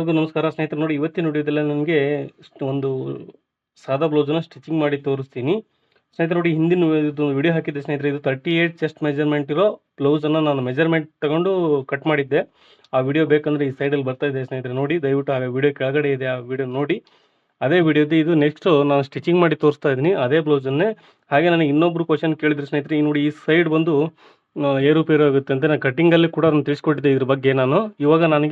ಎಲ್ಲರಿಗೂ ನಮಸ್ಕಾರ ಸ್ನೇಹಿತರೆ. ನೋಡಿ, ಇವತ್ತಿನ ವಿಡಿಯೋದಲ್ಲಿ ನನಗೆ ಒಂದು ಸಾದಾ ಬ್ಲೌಸನ್ನು ಸ್ಟಿಚಿಂಗ್ ಮಾಡಿ ತೋರಿಸ್ತೀನಿ ಸ್ನೇಹಿತರೆ. ನೋಡಿ, ಹಿಂದಿನ ಇದು ವಿಡಿಯೋ ಹಾಕಿದ್ದೆ ಸ್ನೇಹಿತರೆ. ಇದು 38 ಚೆಸ್ಟ್ ಮೆಜರ್ಮೆಂಟ್ ಇರೋ ಬ್ಲೌಸನ್ನು ನಾನು ಮೆಜರ್ಮೆಂಟ್ ತಗೊಂಡು ಕಟ್ ಮಾಡಿದ್ದೆ. ಆ ವಿಡಿಯೋ ಬೇಕಂದರೆ ಈ ಸೈಡಲ್ಲಿ ಬರ್ತಾ ಇದೆ ಸ್ನೇಹಿತರೆ. ನೋಡಿ, ದಯವಿಟ್ಟು ಆ ವಿಡಿಯೋ ಕೆಳಗಡೆ ಇದೆ, ಆ ವಿಡಿಯೋ ನೋಡಿ. ಅದೇ ವಿಡಿಯೋದು ಇದು ನೆಕ್ಸ್ಟು ನಾನು ಸ್ಟಿಚಿಂಗ್ ಮಾಡಿ ತೋರಿಸ್ತಾ ಇದ್ದೀನಿ ಅದೇ ಬ್ಲೌಸನ್ನೇ. ಹಾಗೆ ನನಗೆ ಇನ್ನೊಬ್ರು ಕ್ವಶನ್ ಕೇಳಿದ್ರು ಸ್ನೇಹಿತರೆ. ಈ ನೋಡಿ, ಈ ಸೈಡ್ ಬಂದು ಏರುಪೇರು ಆಗುತ್ತೆ ಅಂತ ನಾನು ಕಟ್ಟಿಂಗಲ್ಲಿ ಕೂಡ ನಾನು ತಿಳಿಸ್ಕೊಟ್ಟಿದ್ದೆ ಇದ್ರ ಬಗ್ಗೆ. ಇವಾಗ ನಾನು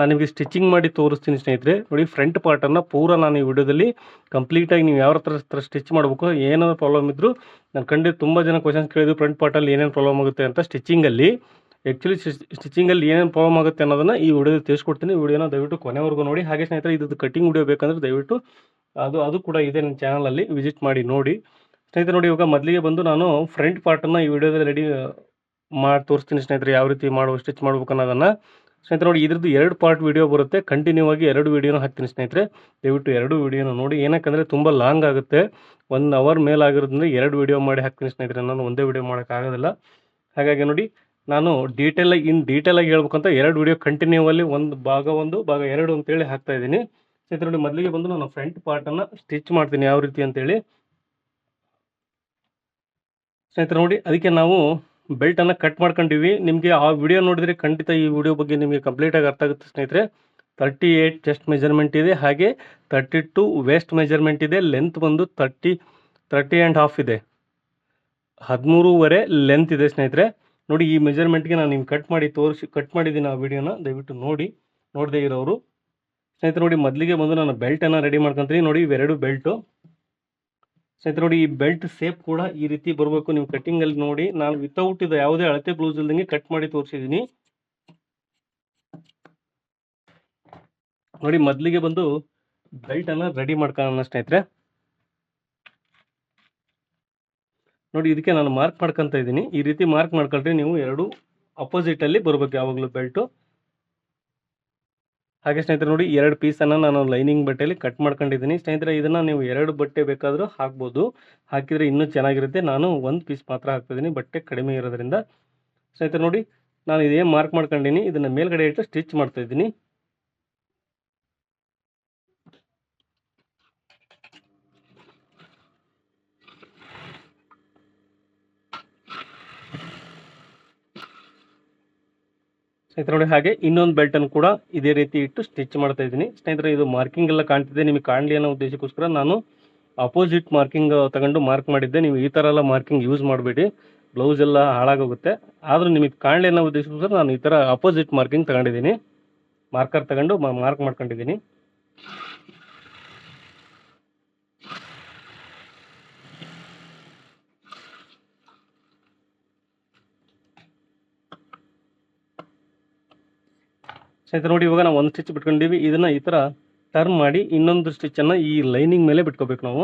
ನಿಮಗೆ ಸ್ಟಿಚಿಂಗ್ ಮಾಡಿ ತೋರಿಸ್ತೀನಿ ಸ್ನೇಹಿತರೆ. ನೋಡಿ, ಫ್ರಂಟ್ ಪಾರ್ಟನ್ನು ಪೂರ ನಾನು ಈ ವಿಡಿಯೋದಲ್ಲಿ ಕಂಪ್ಲೀಟಾಗಿ ನೀವು ಯಾವ ಥರ ಸ್ಟಿಚ್ ಮಾಡಬೇಕು, ಏನಾದ್ರು ಪ್ರಾಬ್ಲಮ್ ಇದ್ದರೂ ನಾನು ಖಂಡಿತ ತುಂಬ ಜನ ಕ್ವಶನ್ಸ್ ಕೇಳಿದ್ರು, ಫ್ರಂಟ್ ಪಾರ್ಟಲ್ಲಿ ಏನೇನು ಪ್ರಾಬ್ಲಮ್ ಆಗುತ್ತೆ ಅಂತ. ಸ್ಟಿಚಿಂಗಲ್ಲಿ ಆ್ಯಕ್ಚುಲಿ ಸ್ಟಿಚಿಂಗಲ್ಲಿ ಏನೇನು ಪ್ರಾಬ್ಲಮ್ ಆಗುತ್ತೆ ಅನ್ನೋದನ್ನು ಈ ವಿಡಿಯೋದಲ್ಲಿ ತಿಳಿಸ್ಕೊಡ್ತೀನಿ. ವಿಡಿಯೋನ ದಯವಿಟ್ಟು ಕೊನೆವರೆಗೂ ನೋಡಿ. ಹಾಗೆ ಸ್ನೇಹಿತರೆ, ಇದು ಕಟಿಂಗ್ ವಿಡಿಯೋ ಬೇಕಂದ್ರೆ ದಯವಿಟ್ಟು ಅದು ಕೂಡ ಇದೆ ನನ್ನ ಚಾನಲಲ್ಲಿ, ವಿಸಿಟ್ ಮಾಡಿ ನೋಡಿ ಸ್ನೇಹಿತರೆ. ನೋಡಿ, ಇವಾಗ ಮೊದಲಿಗೆ ಬಂದು ನಾನು ಫ್ರಂಟ್ ಪಾರ್ಟನ್ನು ಈ ವಿಡಿಯೋದಲ್ಲಿ ರೆಡಿ ಮಾಡಿ ತೋರಿಸ್ತೀನಿ ಸ್ನೇಹಿತರೆ, ಯಾವ ರೀತಿ ಸ್ಟಿಚ್ ಮಾಡ್ಬೇಕು ಅನ್ನೋದನ್ನು ಸ್ನೇಹಿತರೆ. ನೋಡಿ, ಇದ್ರದ್ದು 2 ಪಾರ್ಟ್ ವಿಡಿಯೋ ಬರುತ್ತೆ. ಕಂಟಿನ್ಯೂ ಆಗಿ 2 ವಿಡಿಯೋನ ಹಾಕ್ತೀನಿ ಸ್ನೇಹಿತರೆ. ದಯವಿಟ್ಟು 2 ವಿಡಿಯೋನ ನೋಡಿ. ಏನಕ್ಕಂದರೆ ತುಂಬ ಲಾಂಗ್ ಆಗುತ್ತೆ, 1 ಅವರ್ ಮೇಲಾಗಿರೋದ್ರಿಂದ 2 ವಿಡಿಯೋ ಮಾಡಿ ಹಾಕ್ತೀನಿ ಸ್ನೇಹಿತರೆ. ನಾನು ಒಂದೇ ವಿಡಿಯೋ ಮಾಡೋಕ್ಕಾಗೋದಿಲ್ಲ. ಹಾಗಾಗಿ ನೋಡಿ, ನಾನು ಡೀಟೇಲಾಗಿ ಹೇಳ್ಬೇಕಂತ 2 ವಿಡಿಯೋ ಕಂಟಿನ್ಯೂ ಅಲ್ಲಿ ಭಾಗ 1 ಭಾಗ 2 ಅಂತೇಳಿ ಹಾಕ್ತಾ ಇದ್ದೀನಿ ಸ್ನೇಹಿತರೆ. ನೋಡಿ, ಮೊದಲಿಗೆ ಬಂದು ನಾನು ಫ್ರಂಟ್ ಪಾರ್ಟನ್ನು ಸ್ಟಿಚ್ ಮಾಡ್ತೀನಿ ಯಾವ ರೀತಿ ಅಂತೇಳಿ ಸ್ನೇಹಿತರೆ. ನೋಡಿ, ಅದಕ್ಕೆ ನಾವು ಬೆಲ್ಟನ್ನು ಕಟ್ ಮಾಡ್ಕೊಂಡಿವಿ. ನಿಮಗೆ ಆ ವಿಡಿಯೋ ನೋಡಿದರೆ ಖಂಡಿತ ಈ ವಿಡಿಯೋ ಬಗ್ಗೆ ನಿಮಗೆ ಕಂಪ್ಲೀಟಾಗಿ ಅರ್ಥ ಆಗುತ್ತೆ ಸ್ನೇಹಿತರೆ. 38 ಚೆಸ್ಟ್ ಮೆಜರ್ಮೆಂಟ್ ಇದೆ, ಹಾಗೆ 32 ವೇಸ್ಟ್ ಮೆಜರ್ಮೆಂಟ್ ಇದೆ. ಲೆಂತ್ ಬಂದು 30.5 ಇದೆ, 13.5 ಲೆಂತ್ ಇದೆ ಸ್ನೇಹಿತರೆ. ನೋಡಿ, ಈ ಮೆಜರ್ಮೆಂಟ್ಗೆ ನಾನು ನಿಮ್ಗೆ ಕಟ್ ಮಾಡಿದ್ದೀನಿ ಆ ವಿಡಿಯೋನ, ದಯವಿಟ್ಟು ನೋಡಿ. ನೋಡದೇ ಇರೋರು ಸ್ನೇಹಿತರೆ. ನೋಡಿ, ಮೊದಲಿಗೆ ಬಂದು ನಾನು ಬೆಲ್ಟನ್ನು ರೆಡಿ ಮಾಡ್ಕೊತೀನಿ. ನೋಡಿ, ಇವೆರಡು ಬೆಲ್ಟು ಸ್ನೇಹಿತರೆ. ನೋಡಿ, ಈ ಬೆಲ್ಟ್ ಸೇಪ್ ಕೂಡ ಈ ರೀತಿ ಬರಬೇಕು. ನೀವು ಕಟ್ಟಿಂಗಲ್ಲಿ ನೋಡಿ, ನಾನು ವಿತೌಟ್ ಇದು ಯಾವುದೇ ಅಳತೆ ಬ್ಲೌಸ್ ಇಲ್ದಂಗೆ ಕಟ್ ಮಾಡಿ ತೋರಿಸಿದ್ದೀನಿ. ನೋಡಿ, ಮೊದಲಿಗೆ ಬಂದು ಬೆಲ್ಟನ್ನು ರೆಡಿ ಮಾಡ್ಕೊಳ್ಳೋಣ ಸ್ನೇಹಿತರೆ. ನೋಡಿ, ಇದಕ್ಕೆ ನಾನು ಮಾರ್ಕ್ ಮಾಡ್ಕೊತಾ ಇದ್ದೀನಿ. ಈ ರೀತಿ ಮಾರ್ಕ್ ಮಾಡ್ಕೊಂಡ್ರೆ ನೀವು 2 ಅಪೋಸಿಟಲ್ಲಿ ಬರಬೇಕು ಯಾವಾಗಲೂ ಬೆಲ್ಟು. ಹಾಗೆ ಸ್ನೇಹಿತರೆ, ನೋಡಿ, 2 ಪೀಸನ್ನು ನಾನು ಲೈನಿಂಗ್ ಬಟ್ಟೆಯಲ್ಲಿ ಕಟ್ ಮಾಡ್ಕೊಂಡಿದ್ದೀನಿ ಸ್ನೇಹಿತರೆ. ಇದನ್ನು ನೀವು 2 ಬಟ್ಟೆ ಬೇಕಾದರೂ ಹಾಕ್ಬೋದು, ಹಾಕಿದರೆ ಇನ್ನೂ ಚೆನ್ನಾಗಿರುತ್ತೆ. ನಾನು 1 ಪೀಸ್ ಮಾತ್ರ ಹಾಕ್ತಿದ್ದೀನಿ, ಬಟ್ಟೆ ಕಡಿಮೆ ಇರೋದ್ರಿಂದ ಸ್ನೇಹಿತರೆ. ನೋಡಿ, ನಾನು ಇದೇನು ಮಾರ್ಕ್ ಮಾಡ್ಕೊಂಡಿನಿ ಇದನ್ನು ಮೇಲ್ಗಡೆ ಇಟ್ಟು ಸ್ಟಿಚ್ ಮಾಡ್ತಾಯಿದ್ದೀನಿ. ಸ್ನೇಹಿತರೆ, ನೋಡಿ, ಹಾಗೆ ಇನ್ನೊಂದು ಬೆಲ್ಟನ್ನು ಕೂಡ ಇದೇ ರೀತಿ ಇಟ್ಟು ಸ್ಟಿಚ್ ಮಾಡ್ತಾ ಇದ್ದೀನಿ ಸ್ನೇಹಿತರೆ. ಇದು ಮಾರ್ಕಿಂಗ್ ಎಲ್ಲ ಕಾಣ್ತಿದೆ, ನಿಮಗೆ ಕಾಣಲಿ ಅನ್ನೋ ಉದ್ದೇಶಕ್ಕೋಸ್ಕರ ನಾನು ಅಪೋಸಿಟ್ ಮಾರ್ಕಿಂಗ್ ತಗೊಂಡು ಮಾರ್ಕ್ ಮಾಡಿದ್ದೆ. ನೀವು ಈ ಥರ ಎಲ್ಲ ಮಾರ್ಕಿಂಗ್ ಯೂಸ್ ಮಾಡಬೇಡಿ, ಬ್ಲೌಸ್ ಎಲ್ಲ ಹಾಳಾಗೋಗುತ್ತೆ. ಆದರೂ ನಿಮಗೆ ಕಾಣಲಿ ಅನ್ನೋ ಉದ್ದೇಶಕ್ಕೋಸ್ಕರ ನಾನು ಈ ಥರ ಅಪೋಸಿಟ್ ಮಾರ್ಕಿಂಗ್ ತಗೊಂಡಿದ್ದೀನಿ, ಮಾರ್ಕರ್ ತಗೊಂಡು ಮಾರ್ಕ್ ಮಾಡ್ಕೊಂಡಿದ್ದೀನಿ. ಸ್ನೇಹಿತರೆ, ನೋಡಿ, ಇವಾಗ ನಾವು 1 ಸ್ಟಿಚ್ ಬಿಟ್ಕೊಂಡಿವಿ. ಇದನ್ನು ಈ ಥರ ಟರ್ನ್ ಮಾಡಿ ಇನ್ನೊಂದು ಸ್ಟಿಚ್ಚನ್ನು ಈ ಲೈನಿಂಗ್ ಮೇಲೆ ಬಿಟ್ಕೋಬೇಕು ನಾವು.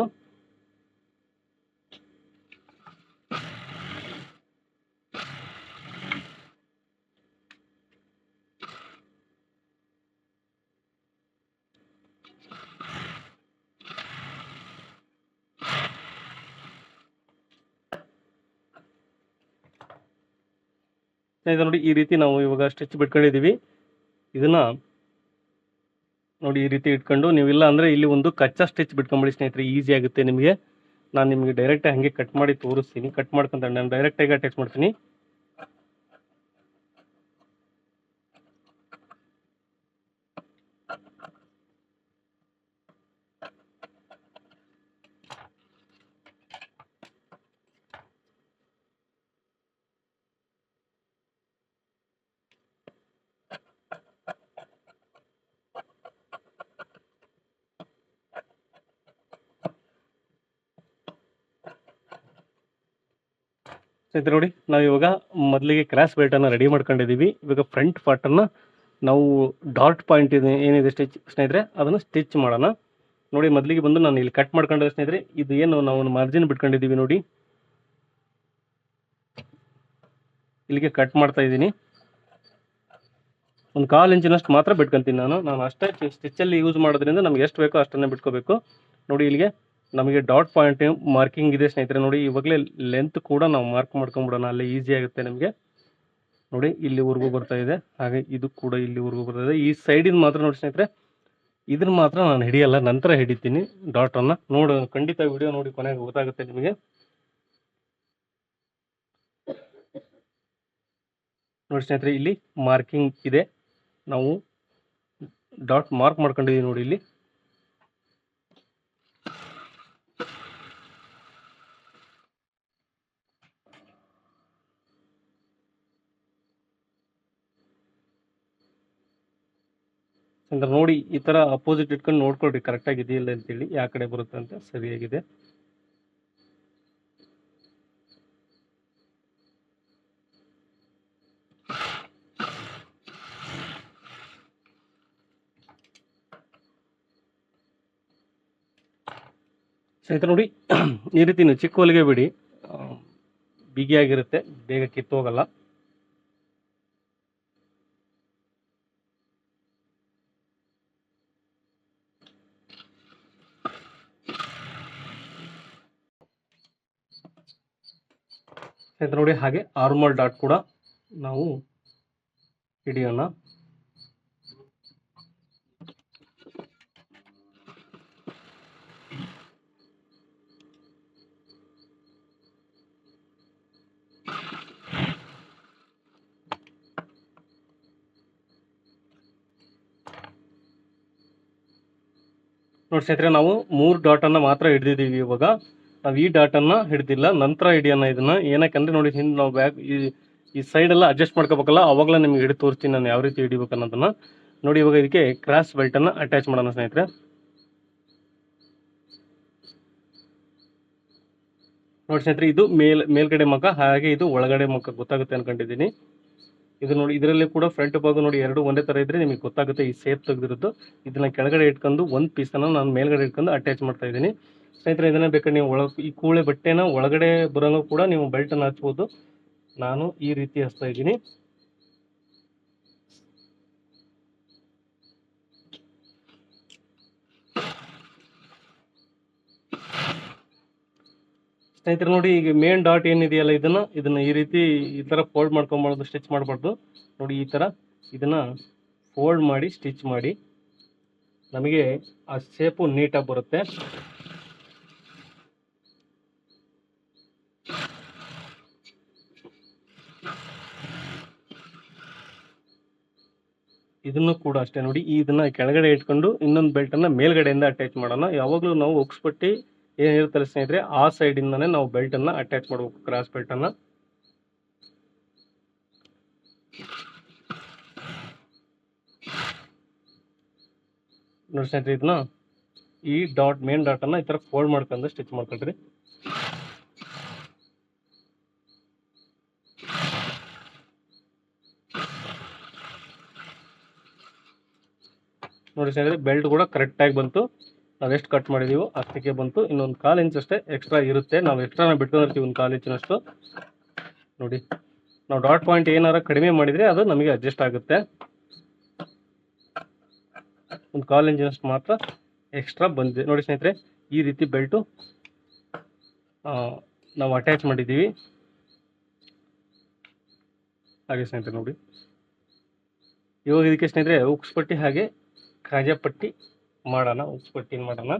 ಸ್ನೇಹಿತರೆ, ನೋಡಿ, ಈ ರೀತಿ ನಾವು ಇವಾಗ ಸ್ಟಿಚ್ ಬಿಟ್ಕೊಂಡಿದ್ದೀವಿ. ಇದನ್ನು ನೋಡಿ ಈ ರೀತಿ ಇಟ್ಕೊಂಡು, ನೀವಿಲ್ಲ ಅಂದರೆ ಇಲ್ಲಿ ಒಂದು ಕಚ್ಚಾ ಸ್ಟಿಚ್ ಬಿಟ್ಕೊಂಬಿಡಿ ಸ್ನೇಹಿತರೆ, ಈಸಿ ಆಗುತ್ತೆ ನಿಮಗೆ. ನಾನು ನಿಮಗೆ ಡೈರೆಕ್ಟಾಗಿ ಹಾಗೆ ಕಟ್ ಮಾಡಿ ತೋರಿಸ್ತೀನಿ. ಕಟ್ ಮಾಡ್ಕೊಂತ ನಾನು ಡೈರೆಕ್ಟಾಗಿ ಅಟ್ಯಾಚ್ ಮಾಡ್ತೀನಿ. ಸ್ನೇಹಿತರೆ, ನೋಡಿ, ನಾವು ಇವಾಗ ಮೊದಲಿಗೆ ಕ್ರಾಸ್ ಬೆಲ್ಟನ್ನು ರೆಡಿ ಮಾಡ್ಕೊಂಡಿದ್ದೀವಿ. ಇವಾಗ ಫ್ರಂಟ್ ಪಾರ್ಟನ್ನು ನಾವು ಡಾಟ್ ಪಾಯಿಂಟ್ ಏನಿದೆ ಸ್ಟಿಚ್ ಸ್ನೇಹಿತರೆ, ಅದನ್ನು ಸ್ಟಿಚ್ ಮಾಡೋಣ. ನೋಡಿ, ಮೊದಲಿಗೆ ಬಂದು ನಾನು ಇಲ್ಲಿ ಕಟ್ ಮಾಡ್ಕೊಂಡಿದ್ದೆ ಸ್ನೇಹಿತರೆ. ಇದು ಏನು ನಾವು ಮಾರ್ಜಿನ್ ಬಿಟ್ಕೊಂಡಿದ್ದೀವಿ ನೋಡಿ, ಇಲ್ಲಿಗೆ ಕಟ್ ಮಾಡ್ತಾ ಇದ್ದೀನಿ. 1/4 ಇಂಚಿನಷ್ಟು ಮಾತ್ರ ಬಿಟ್ಕೊತೀನಿ ನಾನು ಅಷ್ಟೇ ಸ್ಟಿಚ್ಚಲ್ಲಿ ಯೂಸ್ ಮಾಡೋದ್ರಿಂದ ನಮ್ಗೆ ಎಷ್ಟು ಬೇಕೋ ಅಷ್ಟನ್ನೇ ಬಿಟ್ಕೋಬೇಕು. ನೋಡಿ, ಇಲ್ಲಿಗೆ ನಮಗೆ ಡಾಟ್ ಪಾಯಿಂಟ್ ಮಾರ್ಕಿಂಗ್ ಇದೆ ಸ್ನೇಹಿತರೆ. ನೋಡಿ, ಇವಾಗಲೇ ಲೆಂತ್ ಕೂಡ ನಾವು ಮಾರ್ಕ್ ಮಾಡ್ಕೊಂಬಿಡೋಣ, ಅಲ್ಲೇ ಈಸಿ ಆಗುತ್ತೆ ನಮಗೆ. ನೋಡಿ ಇಲ್ಲಿವರೆಗೂ ಬರ್ತಾ ಇದೆ, ಹಾಗೆ ಇದು ಕೂಡ ಇಲ್ಲಿವರೆಗೂ ಬರ್ತಾ ಇದೆ. ಈ ಸೈಡಿನ ಮಾತ್ರ ನೋಡಿ ಸ್ನೇಹಿತರೆ, ಇದನ್ನ ಮಾತ್ರ ನಾನು ಹಿಡಿಯಲ್ಲ, ನಂತರ ಹಿಡಿತೀನಿ ಡಾಟನ್ನು. ಖಂಡಿತ ವಿಡಿಯೋ ನೋಡಿ ಕೊನೆಗೆ ಗೊತ್ತಾಗುತ್ತೆ ನಿಮಗೆ. ನೋಡಿ ಸ್ನೇಹಿತರೆ, ಇಲ್ಲಿ ಮಾರ್ಕಿಂಗ್ ಇದೆ, ನಾವು ಡಾಟ್ ಮಾರ್ಕ್ ಮಾಡ್ಕೊಂಡಿದ್ದೀವಿ ನೋಡಿ ಇಲ್ಲಿ. ಅಂದ್ರೆ ನೋಡಿ ಈ ತರ ಅಪೋಸಿಟ್ ಇಟ್ಕೊಂಡು ನೋಡ್ಕೊಳ್ರಿ ಕರೆಕ್ಟ್ ಆಗಿದೆಯಲ್ಲ ಅಂತೇಳಿ, ಯಾವ ಕಡೆ ಬರುತ್ತೆ ಅಂತ. ಸರಿಯಾಗಿದೆ. ಸ್ನೇಹಿತರೆ ನೋಡಿ, ಈ ರೀತಿ ನೀವು ಚಿಕ್ಕ ಹೊಲಿಗೆ ಬಿಡಿ, ಬಿಗಿಯಾಗಿರುತ್ತೆ, ಬೇಗ ಕಿತ್ತೋಗಲ್ಲ. ಸ್ನೇಹಿತರೆ ನೋಡಿ, ಹಾಗೆ ಆರ್ಮಲ್ ಡಾಟ್ ಕೂಡ ನಾವು ಹಿಡಿಯೋಣ. ನೋಡಿ ಸ್ನೇಹಿತರೆ, ನಾವು 3 ಡಾಟನ್ನು ಮಾತ್ರ ಹಿಡಿದಿದ್ದೀವಿ. ಇವಾಗ ನಾವು ಈ ಡಾಟನ್ನು ಹಿಡಿದಿಲ್ಲ, ನಂತರ ಹಿಡಿಯೋಣ ಇದನ್ನ. ಏನಕ್ಕಂದ್ರೆ ನೋಡಿ, ಹಿಂದೆ ನಾವು ಬ್ಯಾಕ್ ಈ ಸೈಡ್ ಎಲ್ಲ ಅಡ್ಜಸ್ಟ್ ಮಾಡ್ಕೋಬೇಕಲ್ಲ, ಅವಾಗಲೇ ನಿಮ್ಗೆ ಹಿಡಿದು ತೋರಿಸ್ತೀನಿ ನಾನು ಯಾವ ರೀತಿ ಹಿಡಿಬೇಕು ಅನ್ನೋದನ್ನ. ನೋಡಿ, ಇವಾಗ ಇದಕ್ಕೆ ಕ್ರಾಸ್ ಬೆಲ್ಟನ್ನು ಅಟ್ಯಾಚ್ ಮಾಡೋಣ ಸ್ನೇಹಿತರೆ. ನೋಡಿ ಸ್ನೇಹಿತರೆ, ಇದು ಮೇಲ್ಗಡೆ ಮುಖ, ಹಾಗೆ ಇದು ಒಳಗಡೆ ಮುಖ, ಗೊತ್ತಾಗುತ್ತೆ ಅನ್ಕೊಂಡಿದ್ದೀನಿ. ಇದು ನೋಡಿ, ಇದರಲ್ಲಿ ಕೂಡ ಫ್ರಂಟ್ ಭಾಗ ನೋಡಿ ಎರಡು ಒಂದೇ ತರ ಇದ್ರೆ ನಿಮಗೆ ಗೊತ್ತಾಗುತ್ತೆ ಈ ಶೇಪ್ ತೆಗೆದಿರೋದು. ಇದನ್ನ ಕೆಳಗಡೆ ಇಟ್ಕೊಂಡು ಒಂದು ಪೀಸನ್ನು ನಾನು ಮೇಲ್ಗಡೆ ಇಟ್ಕೊಂಡು ಅಟ್ಯಾಚ್ ಮಾಡ್ತಾ ಇದ್ದೀನಿ ಸ್ನೇಹಿತರೆ. ಇದನ್ನ ಬೇಕಾದ್ರೆ ನೀವು ಈ ಕೂಳೆ ಬಟ್ಟೆನ ಒಳಗಡೆ ಬರೋಂಗೂ ಕೂಡ ನೀವು ಬೆಲ್ಟನ್ನು ಹಚ್ಬೋದು. ನಾನು ಈ ರೀತಿ ಹಚ್ತಾ ಇದ್ದೀನಿ. ಸ್ನೇಹಿತರೆ ನೋಡಿ, ಈಗ ಮೇನ್ ಡಾಟ್ ಏನಿದೆಯಲ್ಲ, ಇದನ್ನ ಈ ರೀತಿ ಈ ತರ ಫೋಲ್ಡ್ ಮಾಡ್ಕೊಂಬಾರ್ದು, ಸ್ಟಿಚ್ ಮಾಡಬಾರ್ದು. ನೋಡಿ, ಈ ತರ ಇದನ್ನ ಫೋಲ್ಡ್ ಮಾಡಿ ಸ್ಟಿಚ್ ಮಾಡಿ, ನಮಗೆ ಆ ಶೇಪು ನೀಟಾಗಿ ಬರುತ್ತೆ. ಇದನ್ನು ಕೂಡ ಅಷ್ಟೇ ನೋಡಿ, ಇದನ್ನ ಕೆಳಗಡೆ ಇಟ್ಕೊಂಡು ಇನ್ನೊಂದು ಬೆಲ್ಟನ್ನು ಮೇಲ್ಗಡೆಯಿಂದ ಅಟ್ಯಾಚ್ ಮಾಡೋಣ. ಯಾವಾಗಲೂ ನಾವು ಉಕ್ಸ್ ಪಟ್ಟಿ ಏನಿರುತ್ತಲ್ಲ ಸ್ನೇಹಿತರೆ, ಆ ಸೈಡಿಂದಾನೇ ನಾವು ಬೆಲ್ಟನ್ನು ಅಟ್ಯಾಚ್ ಮಾಡಬೇಕು, ಕ್ರಾಸ್ ಬೆಲ್ಟನ್ನು. ನೋಡಿ ಸ್ನೇಹಿತರೆ, ಇದನ್ನ ಈ ಮೇನ್ ಡಾಟನ್ನು ಈ ಥರ ಫೋಲ್ಡ್ ಮಾಡ್ಕೊಂಡು ಸ್ಟಿಚ್ ಮಾಡ್ಕೊಳ್ರಿ. ನೋಡಿ ಸ್ನೇಹಿತರೆ, ಬೆಲ್ಟ್ ಕೂಡ ಕರೆಕ್ಟಾಗಿ ಬಂತು. ನಾವು ಎಷ್ಟು ಕಟ್ ಮಾಡಿದೀವೋ ಅಷ್ಟಕ್ಕೆ ಬಂತು. ಇನ್ನೊಂದು 1/4 ಇಂಚ್ ಅಷ್ಟೇ ಎಕ್ಸ್ಟ್ರಾ ಇರುತ್ತೆ, ನಾವು ಎಕ್ಸ್ಟ್ರಾನ ಬಿಟ್ಕೊಂಡಿರ್ತೀವಿ 1/4 ಇಂಚಿನಷ್ಟು. ನೋಡಿ, ನಾವು ಡಾಟ್ ಪಾಯಿಂಟ್ ಏನಾರ ಕಡಿಮೆ ಮಾಡಿದರೆ ಅದು ನಮಗೆ ಅಡ್ಜಸ್ಟ್ ಆಗುತ್ತೆ. 1/4 ಇಂಚಿನಷ್ಟು ಮಾತ್ರ ಎಕ್ಸ್ಟ್ರಾ ಬಂದಿದೆ. ನೋಡಿ ಸ್ನೇಹಿತರೆ, ಈ ರೀತಿ ಬೆಲ್ಟು ನಾವು ಅಟ್ಯಾಚ್ ಮಾಡಿದ್ದೀವಿ. ಹಾಗೆ ಸ್ನೇಹಿತರೆ ನೋಡಿ, ಇವಾಗ ಇದಕ್ಕೆ ಸ್ನೇಹಿತರೆ ಉಕ್ಸ್ ಪಟ್ಟಿ ಹಾಗೆ ಕಾಜಾ ಪಟ್ಟಿ ಮಾಡೋಣ. ಉಕ್ಸ್ ಪಟ್ಟಿ ಮಾಡೋಣ.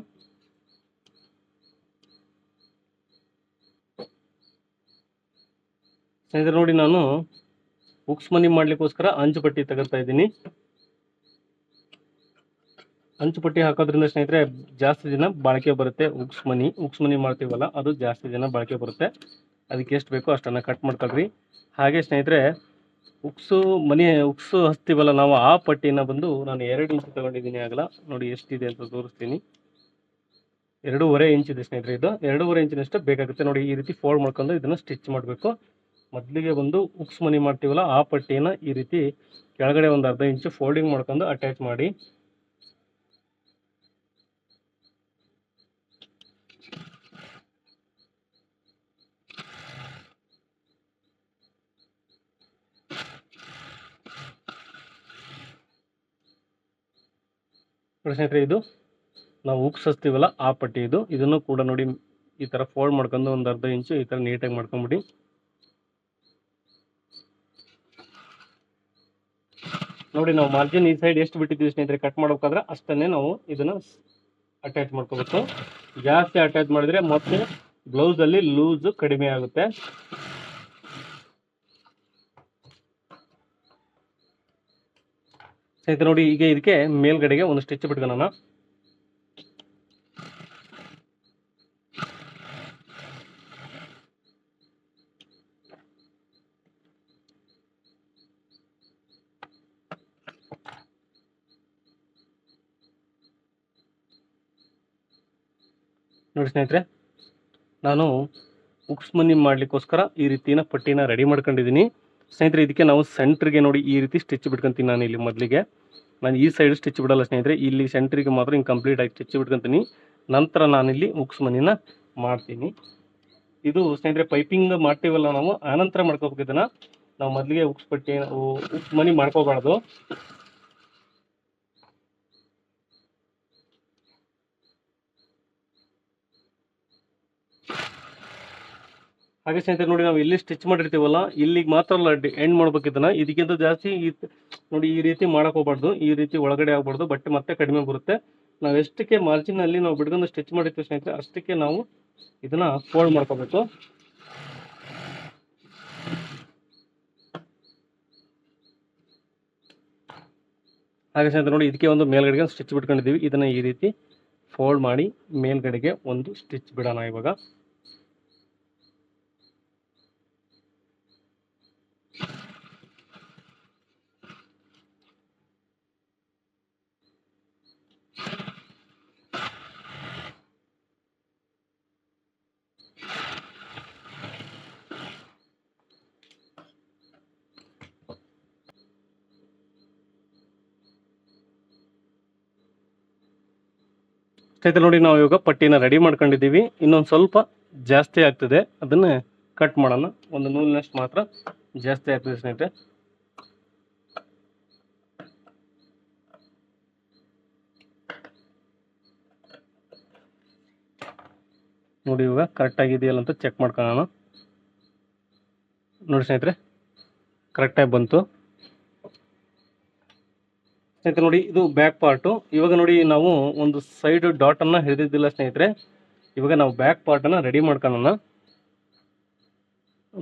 ಸ್ನೇಹಿತರೆ ನೋಡಿ, ನಾನು ಉಕ್ಸ್ ಮನಿ ಮಾಡ್ಲಿಕ್ಕೋಸ್ಕರ ಅಂಚು ಪಟ್ಟಿ ತಗೋತಾ ಇದ್ದೀನಿ. ಅಂಚು ಪಟ್ಟಿ ಹಾಕೋದ್ರಿಂದ ಸ್ನೇಹಿತರೆ ಜಾಸ್ತಿ ದಿನ ಬಾಳಿಕೆ ಬರುತ್ತೆ. ಉಕ್ಸ್ ಮನಿ ಮಾಡ್ತೀವಲ್ಲ, ಅದು ಜಾಸ್ತಿ ದಿನ ಬಾಳಿಕೆ ಬರುತ್ತೆ. ಅದಕ್ಕೆ ಎಷ್ಟು ಬೇಕೋ ಅಷ್ಟನ್ನು ಕಟ್ ಮಾಡ್ಕೊಳ್ರಿ. ಹಾಗೆ ಸ್ನೇಹಿತರೆ, ಉಕ್ಸು ಹಚ್ತೀವಲ್ಲ ನಾವು, ಆ ಪಟ್ಟಿನ ಬಂದು ನಾನು 2 ಇಂಚ್ ತಗೊಂಡಿದ್ದೀನಿ. ಆಗಲ್ಲ ನೋಡಿ ಎಷ್ಟಿದೆ ಅಂತ ತೋರಿಸ್ತೀನಿ. 2.5 ಇಂಚ್ ಇದೆ ಸ್ನೇಹಿತರೆ. ಇದು 2.5 ಇಂಚಿನಷ್ಟು ಬೇಕಾಗುತ್ತೆ. ನೋಡಿ, ಈ ರೀತಿ ಫೋಲ್ಡ್ ಮಾಡ್ಕೊಂಡು ಇದನ್ನು ಸ್ಟಿಚ್ ಮಾಡಬೇಕು. ಮೊದಲಿಗೆ ಬಂದು ಉಕ್ಸ್ ಮನಿ ಮಾಡ್ತೀವಲ್ಲ, ಆ ಪಟ್ಟಿನ ಈ ರೀತಿ ಕೆಳಗಡೆ ಒಂದು 1/2 ಇಂಚು ಫೋಲ್ಡಿಂಗ್ ಮಾಡ್ಕೊಂಡು ಅಟ್ಯಾಚ್ ಮಾಡಿ. ಸ್ನೇಹಿತರೆ, ಇದು ನಾವು ಉಕ್ಸ್ ಹಚ್ತೀವಲ್ಲ ಆ ಪಟ್ಟಿ ಇದು. ಇದನ್ನು ಕೂಡ ನೋಡಿ ಈ ಥರ ಫೋಲ್ಡ್ ಮಾಡ್ಕೊಂಡು ಒಂದು 1/2 ಇಂಚು ಈ ಥರ ನೀಟಾಗಿ ಮಾಡ್ಕೊಂಬಿಡಿ. ನೋಡಿ ನಾವು ಮಾರ್ಜಿನ್ ಈ ಸೈಡ್ ಎಷ್ಟು ಬಿಟ್ಟಿದ್ದೀವಿ ಸ್ನೇಹಿತರೆ ಕಟ್ ಮಾಡ್ಬೇಕಾದ್ರೆ ಅಷ್ಟನ್ನೇ ನಾವು ಇದನ್ನ ಅಟ್ಯಾಚ್ ಮಾಡ್ಕೋಬೇಕು. ಜಾಸ್ತಿ ಅಟ್ಯಾಚ್ ಮಾಡಿದ್ರೆ ಮತ್ತೆ ಬ್ಲೌಸ್ ಅಲ್ಲಿ ಲೂಸ್ ಕಡಿಮೆ ಆಗುತ್ತೆ. ಸ್ನೇಹಿತರೆ ನೋಡಿ ಈಗ ಇದಕ್ಕೆ ಮೇಲ್ಗಡೆಗೆ ಒಂದು ಸ್ಟಿಚ್ ಬಿಟ್ಕೊಳ್ಳೋಣ. ನೋಡಿ ಸ್ನೇಹಿತರೆ, ನಾನು ಉಕ್ಸ್ ಮನಿ ಮಾಡ್ಲಿಕ್ಕೋಸ್ಕರ ಈ ರೀತಿನ ಪಟ್ಟಿನ ರೆಡಿ ಮಾಡ್ಕೊಂಡಿದ್ದೀನಿ ಸ್ನೇಹಿತರೆ. ಇದಕ್ಕೆ ನಾವು ಸೆಂಟ್ರಿಗೆ ನೋಡಿ ಈ ರೀತಿ ಸ್ಟಿಚ್ ಬಿಟ್ಕೊಂತೀನಿ. ನಾನು ಇಲ್ಲಿ ಮೊದಲಿಗೆ ನಾನು ಈ ಸೈಡ್ ಸ್ಟಿಚ್ ಬಿಡಲ್ಲ ಸ್ನೇಹಿತರೆ, ಇಲ್ಲಿ ಸೆಂಟ್ರಿಗೆ ಮಾತ್ರ ಹಿಂಗೆ ಕಂಪ್ಲೀಟ್ ಆಗಿ ಸ್ಟಿಚ್ ಬಿಟ್ಕೊಂತೀನಿ. ನಂತರ ನಾನಿಲ್ಲಿ ಉಕ್ಸ್ ಮನಿನ ಮಾಡ್ತೀನಿ. ಇದು ಸ್ನೇಹಿತರೆ ಪೈಪಿಂಗ್ ಮಾಡ್ತೀವಲ್ಲ ನಾವು ಆನಂತರ ಮಾಡ್ಕೋಬೇಕು. ಇದನ್ನ ನಾವು ಮೊದಲಿಗೆ ಉಕ್ಸ್ ಮನಿ ಮಾಡ್ಕೋಬಾರ್ದು. ಹಾಗೆ ಸ್ನೇಹಿತರೆ ನೋಡಿ ನಾವು ಇಲ್ಲಿ ಸ್ಟಿಚ್ ಮಾಡಿರ್ತೀವಲ್ಲ ಇಲ್ಲಿಗೆ ಮಾತ್ರ ಅಲ್ಲ ಎಂಡ್ ಮಾಡ್ಬೇಕು ಇದನ್ನ. ಇದಕ್ಕಿಂತ ಜಾಸ್ತಿ ನೋಡಿ ಈ ರೀತಿ ಮಾಡಕ್ ಹೋಗ್ಬಾರ್ದು, ಈ ರೀತಿ ಒಳಗಡೆ ಆಗ್ಬಾರ್ದು, ಬಟ್ಟೆ ಮತ್ತೆ ಕಡಿಮೆ ಬರುತ್ತೆ. ನಾವು ಎಷ್ಟಕ್ಕೆ ಮಾರ್ಜಿನ್ ಅಲ್ಲಿ ನಾವು ಬಿಡ್ಕೊಂಡು ಸ್ಟಿಚ್ ಮಾಡಿರ್ತೀವಿ ಸ್ನೇಹಿತರೆ ಅಷ್ಟಕ್ಕೆ ನಾವು ಇದನ್ನ ಫೋಲ್ಡ್ ಮಾಡ್ಕೋಬೇಕು. ಹಾಗೆ ಸ್ನೇಹಿತರೆ ನೋಡಿ ಇದಕ್ಕೆ ಒಂದು ಮೇಲ್ಗಡೆಗೆ ಸ್ಟಿಚ್ ಬಿಟ್ಕೊಂಡಿದ್ದೀವಿ. ಇದನ್ನ ಈ ರೀತಿ ಫೋಲ್ಡ್ ಮಾಡಿ ಮೇಲ್ಗಡೆಗೆ ಒಂದು ಸ್ಟಿಚ್ ಬಿಡೋಣ. ಇವಾಗ ಸ್ನೇಹಿತರೆ ನೋಡಿ ನಾವು ಇವಾಗ ಪಟ್ಟಿನ ರೆಡಿ ಮಾಡ್ಕೊಂಡಿದ್ದೀವಿ. ಇನ್ನೊಂದು ಸ್ವಲ್ಪ ಜಾಸ್ತಿ ಆಗ್ತದೆ, ಅದನ್ನ ಕಟ್ ಮಾಡೋಣ. ಒಂದು ನೂಲಿನಷ್ಟು ಮಾತ್ರ ಜಾಸ್ತಿ ಆಗ್ತದೆ ಸ್ನೇಹಿತರೆ. ನೋಡಿ ಇವಾಗ ಕರೆಕ್ಟ್ ಆಗಿದೆಯಲ್ಲ ಅಂತ ಚೆಕ್ ಮಾಡ್ಕೊಳ್ಳೋಣ. ನೋಡಿ ಸ್ನೇಹಿತರೆ ಕರೆಕ್ಟಾಗಿ ಬಂತು. ಸ್ನೇಹಿತರೆ ನೋಡಿ ಇದು ಬ್ಯಾಕ್ ಪಾರ್ಟು. ಇವಾಗ ನೋಡಿ ನಾವು ಒಂದು ಸೈಡ್ ಡಾಟ್ ಅನ್ನ ಹಿಡಿದಿದ್ದಿಲ್ಲ ಸ್ನೇಹಿತರೆ. ಇವಾಗ ನಾವು ಬ್ಯಾಕ್ ಪಾರ್ಟ್ ಅನ್ನ ರೆಡಿ ಮಾಡ್ಕೊಳ್ಳೋಣ.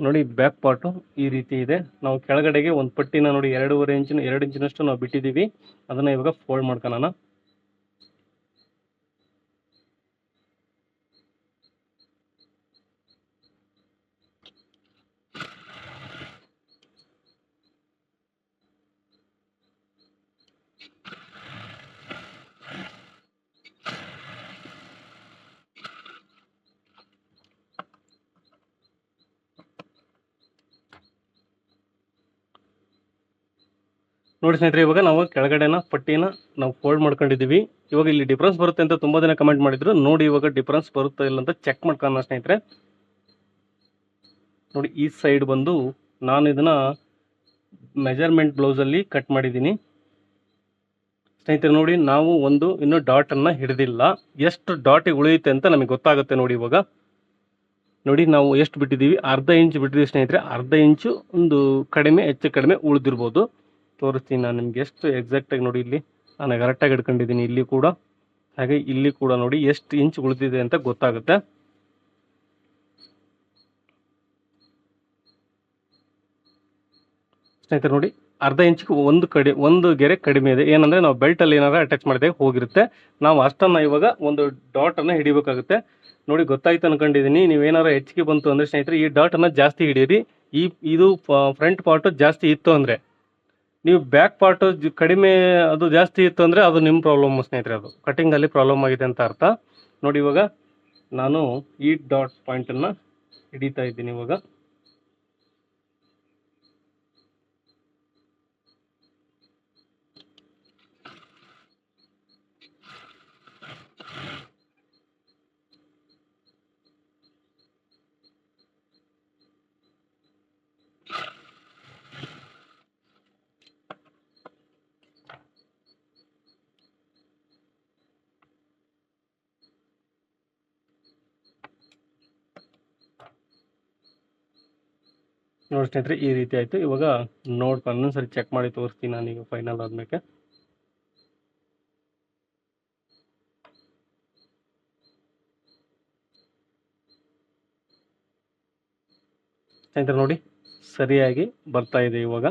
ನೋಡಿ ಬ್ಯಾಕ್ ಪಾರ್ಟು ಈ ರೀತಿ ಇದೆ. ನಾವು ಕೆಳಗಡೆಗೆ ಒಂದು ಪಟ್ಟಿನ ನೋಡಿ 2 ಇಂಚಿನಷ್ಟು ನಾವು ಬಿಟ್ಟಿದ್ದೀವಿ. ಅದನ್ನ ಇವಾಗ ಫೋಲ್ಡ್ ಮಾಡ್ಕೊಳ್ಳೋಣ. ನೋಡಿ ಸ್ನೇಹಿತರೆ ಇವಾಗ ನಾವು ಕೆಳಗಡೆನ ಪಟ್ಟಿನ ನಾವು ಫೋಲ್ಡ್ ಮಾಡ್ಕೊಂಡಿದ್ದೀವಿ. ಇವಾಗ ಇಲ್ಲಿ ಡಿಫ್ರೆನ್ಸ್ ಬರುತ್ತೆ ಅಂತ ತುಂಬಾ ದಿನ ಕಮೆಂಟ್ ಮಾಡಿದ್ರು. ನೋಡಿ ಇವಾಗ ಡಿಫ್ರೆನ್ಸ್ ಬರುತ್ತಾ ಇಲ್ಲ ಅಂತ ಚೆಕ್ ಮಾಡ್ಕೊಳ್ಳೋಣ ಸ್ನೇಹಿತರೆ. ನೋಡಿ ಈ ಸೈಡ್ ಬಂದು ನಾನು ಇದನ್ನ ಮೆಜರ್ಮೆಂಟ್ ಬ್ಲೌಸ್ ಅಲ್ಲಿ ಕಟ್ ಮಾಡಿದ್ದೀನಿ ಸ್ನೇಹಿತರೆ. ನೋಡಿ ನಾವು ಇನ್ನು ಡಾಟ್ ಅನ್ನ ಹಿಡಿದಿಲ್ಲ. ಎಷ್ಟು ಡಾಟ್ ಉಳಿಯುತ್ತೆ ಅಂತ ನಮಗೆ ಗೊತ್ತಾಗುತ್ತೆ. ನೋಡಿ ಇವಾಗ ನೋಡಿ ನಾವು ಎಷ್ಟು ಬಿಟ್ಟಿದ್ದೀವಿ, ಅರ್ಧ ಇಂಚ್ ಬಿಟ್ಟಿದ್ದೀವಿ ಸ್ನೇಹಿತರೆ. ಅರ್ಧ ಇಂಚು ಒಂದು ಹೆಚ್ಚು ಕಡಿಮೆ ಉಳಿದಿರ್ಬೋದು. ತೋರಿಸ್ತೀನಿ ನಾನು ನಿಮ್ಗೆ ಎಷ್ಟು ಎಕ್ಸಾಕ್ಟ್ ಆಗಿ. ನೋಡಿ ಇಲ್ಲಿ ನಾನು ಕರೆಕ್ಟಾಗಿ ಹಿಡ್ಕೊಂಡಿದ್ದೀನಿ, ಇಲ್ಲಿ ಕೂಡ ಹಾಗೆ ಇಲ್ಲಿ ಕೂಡ ನೋಡಿ ಎಷ್ಟು ಇಂಚ್ ಉಳಿದಿದೆ ಅಂತ ಗೊತ್ತಾಗುತ್ತೆ ಸ್ನೇಹಿತರೆ. ನೋಡಿ ಅರ್ಧ ಇಂಚಿಗೆ ಒಂದು ಗೆರೆ ಕಡಿಮೆ ಇದೆ. ಏನಂದ್ರೆ ನಾವು ಬೆಲ್ಟ್ ಅಲ್ಲಿ ಏನಾದ್ರು ಅಟ್ಯಾಚ್ ಮಾಡಿದಾಗ ಹೋಗಿರುತ್ತೆ. ನಾವು ಅಷ್ಟನ್ನ ಇವಾಗ ಒಂದು ಡಾಟ್ ಅನ್ನ ಹಿಡಿಬೇಕಾಗುತ್ತೆ. ನೋಡಿ ಗೊತ್ತಾಯ್ತು ಅನ್ಕೊಂಡಿದ್ದೀನಿ. ನೀವೇನಾದ್ರು ಹೆಚ್ಚಿಗೆ ಬಂತು ಅಂದ್ರೆ ಸ್ನೇಹಿತರೆ ಈ ಡಾಟ್ ಅನ್ನ ಜಾಸ್ತಿ ಹಿಡೀರಿ. ಇದು ಫ್ರಂಟ್ ಪಾರ್ಟ್ ಜಾಸ್ತಿ ಇತ್ತು ಅಂದ್ರೆ, ನೀವು ಬ್ಯಾಕ್ ಪಾರ್ಟ್ ಕಡಿಮೆ ಅದು ಜಾಸ್ತಿ ಇತ್ತು ಅಂದ್ರೆ ಅದು ನಿಮ್ಮ ಪ್ರಾಬ್ಲಮ್ ಸ್ನೇಹಿತರೆ. ಅದು ಕಟಿಂಗ್ ಅಲ್ಲಿ ಪ್ರಾಬ್ಲಮ್ ಆಗಿದೆ ಅಂತ ಅರ್ಥ. ನೋಡಿ ಇವಾಗ ನಾನು ಈ ಡಾಟ್ ಪಾಯಿಂಟ್ ಅನ್ನ ಹಿಡಿತಾ ಇದ್ದೀನಿ. ಇವಾಗ ನೋಡಿ ಸ್ನೇಹಿತರೆ ಈ ರೀತಿ ಆಯಿತು. ಇವಾಗ ನೋಡ್ಕೊಂಡು ಇನ್ನೊಂದ್ಸರಿ ಚೆಕ್ ಮಾಡಿ ತೋರಿಸ್ತೀನಿ ನಾನೀಗ ಫೈನಲ್ ಆದ್ಮೇಲೆ. ಸ್ನೇಹಿತರೆ ನೋಡಿ ಸರಿಯಾಗಿ ಬರ್ತಾ ಇದೆ ಇವಾಗ.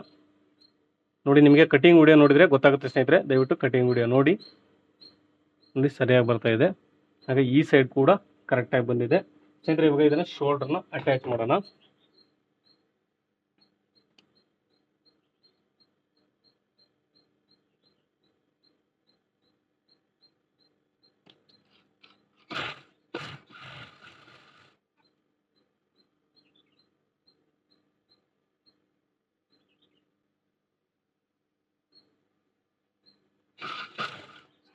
ನೋಡಿ ನಿಮಗೆ ಕಟಿಂಗ್ ವಿಡಿಯೋ ನೋಡಿದರೆ ಗೊತ್ತಾಗುತ್ತೆ ಸ್ನೇಹಿತರೆ, ದಯವಿಟ್ಟು ಕಟಿಂಗ್ ವಿಡಿಯೋ ನೋಡಿ ಸರಿಯಾಗಿ ಬರ್ತಾ ಇದೆ. ಹಾಗೆ ಈ ಸೈಡ್ ಕೂಡ ಕರೆಕ್ಟಾಗಿ ಬಂದಿದೆ ಸ್ನೇಹಿತರೆ. ಇವಾಗ ಇದನ್ನು ಶೋಲ್ಡರ್ನ ಅಟ್ಯಾಚ್ ಮಾಡೋಣ.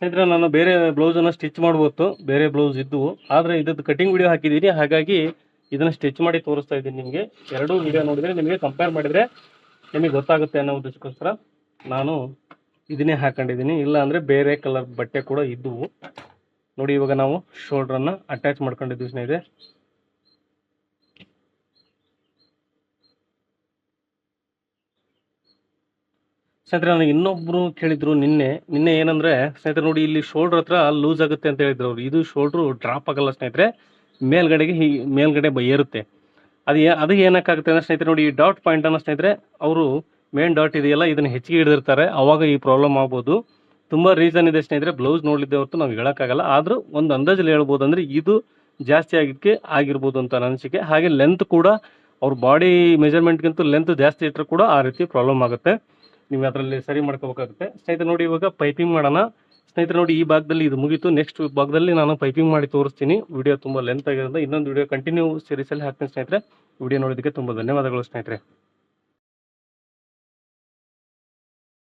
ಸ್ನೇಹಿತರೆ ನಾನು ಬೇರೆ ಬ್ಲೌಸನ್ನು ಸ್ಟಿಚ್ ಮಾಡ್ಬೋದು, ಬೇರೆ ಬ್ಲೌಸ್ ಇದ್ದವು, ಆದರೆ ಇದ್ದದ್ದು ಕಟಿಂಗ್ ವಿಡಿಯೋ ಹಾಕಿದ್ದೀನಿ, ಹಾಗಾಗಿ ಇದನ್ನು ಸ್ಟಿಚ್ ಮಾಡಿ ತೋರಿಸ್ತಾ ಇದ್ದೀನಿ ನಿಮಗೆ. ಎರಡೂ ವಿಡಿಯೋ ನೋಡಿದರೆ ನಿಮಗೆ ಕಂಪೇರ್ ಮಾಡಿದರೆ ನಿಮಗೆ ಗೊತ್ತಾಗುತ್ತೆ ಅನ್ನೋ ಉದ್ದೇಶಕ್ಕೋಸ್ಕರ ನಾನು ಇದನ್ನೇ ಹಾಕೊಂಡಿದ್ದೀನಿ. ಇಲ್ಲ ಅಂದರೆ ಬೇರೆ ಕಲರ್ ಬಟ್ಟೆ ಕೂಡ ಇದ್ದವು. ನೋಡಿ ಇವಾಗ ನಾವು ಶೋಲ್ಡ್ರನ್ನು ಅಟ್ಯಾಚ್ ಮಾಡ್ಕೊಂಡಿದ್ದೀವಿ ಸ್ನೇಹಿತರೆ. ಸ್ನೇಹಿತರೆ ನನಗೆ ಇನ್ನೊಬ್ರು ಕೇಳಿದ್ರು ನಿನ್ನೆ ಏನಂದ್ರೆ ಸ್ನೇಹಿತರೆ ನೋಡಿ ಇಲ್ಲಿ ಶೋಲ್ಡರ್ ಹತ್ರ ಲೂಸ್ ಆಗುತ್ತೆ ಅಂತ ಹೇಳಿದ್ರು ಅವರು. ಇದು ಶೋಲ್ಡ್ರು ಡ್ರಾಪ್ ಆಗಲ್ಲ ಸ್ನೇಹಿತರೆ, ಮೇಲ್ಗಡೆ ಏರುತ್ತೆ. ಅದು ಏನಕ್ಕಾಗುತ್ತೆ ಅಂದ್ರೆ ಸ್ನೇಹಿತರೆ ನೋಡಿ ಈ ಡಾಟ್ ಪಾಯಿಂಟ್ ಅನ್ನ ಸ್ನೇಹಿತರೆ ಅವರು ಮೇನ್ ಡಾಟ್ ಇದೆಯಲ್ಲ ಇದನ್ನ ಹೆಚ್ಚಿಗೆ ಹಿಡಿದಿರ್ತಾರೆ, ಅವಾಗ ಈ ಪ್ರಾಬ್ಲಮ್ ಆಗ್ಬೋದು. ತುಂಬಾ ರೀಸನ್ ಇದೆ ಸ್ನೇಹಿತರೆ, ಬ್ಲೌಸ್ ನೋಡ್ಲಿದ್ದೆ ಹೊರತು ನಾವು ಹೇಳಕ್ಕಾಗಲ್ಲ. ಆದ್ರೂ ಒಂದು ಅಂದಾಜಲ್ಲಿ ಹೇಳ್ಬೋದು ಅಂದ್ರೆ ಇದು ಜಾಸ್ತಿ ಆಗಿರ್ಬೋದು ಅಂತ ನನ್ನ ಅನಿಸಿಕೆ. ಹಾಗೆ ಲೆಂತ್ ಕೂಡ ಅವ್ರ ಬಾಡಿ ಮೆಜರ್ಮೆಂಟ್ಗಿಂತ ಲೆಂತ್ ಜಾಸ್ತಿ ಇಟ್ಟರೆ ಕೂಡ ಆ ರೀತಿ ಪ್ರಾಬ್ಲಮ್ ಆಗುತ್ತೆ. ನೀವು ಅದರಲ್ಲಿ ಸರಿ ಮಾಡ್ಕೋಬೇಕಾಗುತ್ತೆ ಸ್ನೇಹಿತರೆ. ನೋಡಿ ಇವಾಗ ಪೈಪಿಂಗ್ ಮಾಡೋಣ ಸ್ನೇಹಿತರೆ. ನೋಡಿ ಈ ಭಾಗದಲ್ಲಿ ಇದು ಮುಗೀತು, ನೆಕ್ಸ್ಟ್ ಭಾಗದಲ್ಲಿ ನಾನು ಪೈಪಿಂಗ್ ಮಾಡಿ ತೋರಿಸ್ತೀನಿ. ವಿಡಿಯೋ ತುಂಬ ಲೆಂತ್ ಆಗಿರೋದ್ರಿಂದ ಇನ್ನೊಂದು ವಿಡಿಯೋ ಕಂಟಿನ್ಯೂ ಸೀರೀಸಲ್ಲಿ ಹಾಕ್ತೀನಿ ಸ್ನೇಹಿತರೆ. ವಿಡಿಯೋ ನೋಡೋದಕ್ಕೆ ತುಂಬ ಧನ್ಯವಾದಗಳು ಸ್ನೇಹಿತರೆ.